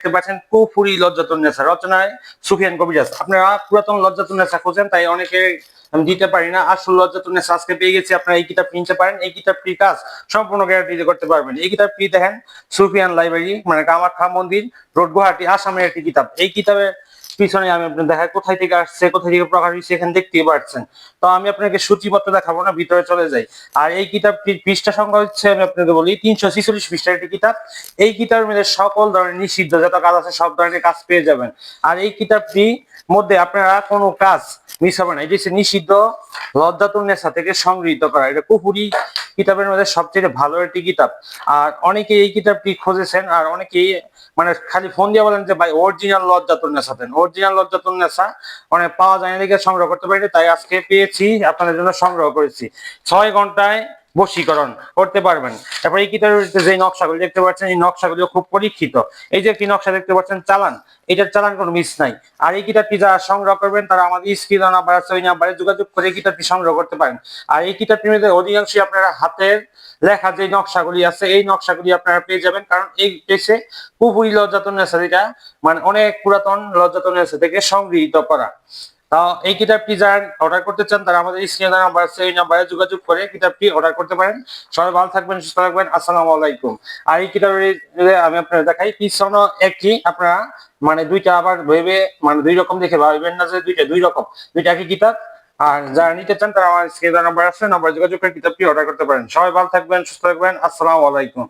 দেখতে পাচ্ছেন কুফুরি লজ্জাতুন্নেসা রচনায় সুফিয়ান কবিরাজ। আপনারা পুরাতন লজ্জাতুন্নেসা খোঁজেন, তাই অনেকে আমি দিতে পারি না। আসল লজ্জাতুন্নেসা আজকে পেয়ে গেছি। আপনারা এই কিতাব কিনতে পারেন। এই কিতাবটির কাজ সম্পূর্ণ গ্যারান্টি করতে পারবেন। এই কিতাবটি দেখেন সুফিয়ান লাইব্রেরি, মানে কামাখ্যা মন্দির রোড, গুয়াহাটি, আসামের একটি কিতাব। এই কিতাবের পিছনে আমি আপনার দেখায় কোথায় থেকে আসছে, কোথায় থেকে প্রকাশ হয়েছে, এখানে দেখতেই পাচ্ছেন। তো আমি আপনাকে সূচিপত্র দেখাবো না, ভিতরে চলে যাই। আর এই কিতাবটির পৃষ্ঠা সংখ্যা হচ্ছে, আমি আপনাকে বলি, 346 পৃষ্ঠার একটি কিতাব। এই কিতাবের মধ্যে সকল ধরনের নিষিদ্ধ যত কাজ আছে সব ধরনের কাজ পেয়ে যাবেন। আর এই কিতাবটি মধ্যে আপনারা কোনো কাজ মিস হবে না। এটি হচ্ছে নিষিদ্ধ লজ্জাতুন্নেসা থেকে সংগৃহীত করা। এটা কুফুরি কিতাবের মধ্যে সবচেয়ে ভালো একটি কিতাব। আর অনেকে এই কিতাবটি খুঁজেছেন, আর অনেকেই মানে খালি ফোন দিয়ে বলেন যে ভাই অরিজিনাল লজ্জাতুন্নেসা দেন। অরিজিনাল লজ্জাতুন্নেসা মানে পাওয়া যায় না দেখে সংগ্রহ করতে পারি, তাই আজকে পেয়েছি, আপনাদের জন্য সংগ্রহ করেছি। 6 ঘন্টায় বশীকরণ করতে পারবেন। তারপর এই কিতাবের যে নকশাগুলো দেখতে পাচ্ছেন, এই নকশাগুলো খুব পরীক্ষিত। এই যে একটি নকশা দেখতে পাচ্ছেন চালান, এটার চালান কোনো মিস নাই। আর এই কিতাবটি যারা সংগ্রহ করবেন তারা আমাদের স্ক্রিন নাম্বার আছে, ওই নাম্বারে যোগাযোগ করে এই কিতাবটি সংগ্রহ করতে পারেন। আর এই কিতাবটির মধ্যে অধিকাংশই আপনারা হাতের লেখা যে নকশাগুলি আছে এই নকশাগুলি আপনারা পেয়ে যাবেন, কারণ এই দেশে কুফুরি লজ্জাতুন্নেসা যেটা মানে অনেক পুরাতন লজ্জাতুন্নেসা থেকে সংগৃহীত করা। এই কিতাবটি যারা অর্ডার করতে চান তারা আমাদের স্ক্রিনে নাম্বার আছে, এই নাম্বারে যোগাযোগ করে কিতাবটি অর্ডার করতে পারেন। সবাই ভালো থাকবেন, সুস্থ থাকবেন। আসসালামু আলাইকুম। আর এই কিতাবের আমি আপনাদের দেখাই, পিছনে একটি আপনারা মানে দুইটা আবার ভেবে মানে দুই রকম দেখে ভাববেন না যে দুইটা দুই রকম, দুইটা একই কিতাব। আর যারা নিতে চান তারা আমার স্ক্রিনে নাম্বার আছে, নাম্বার যোগাযোগ করে কিতাবটি অর্ডার করতে পারেন। সবাই ভালো থাকবেন, সুস্থ থাকবেন। আসসালামু আলাইকুম।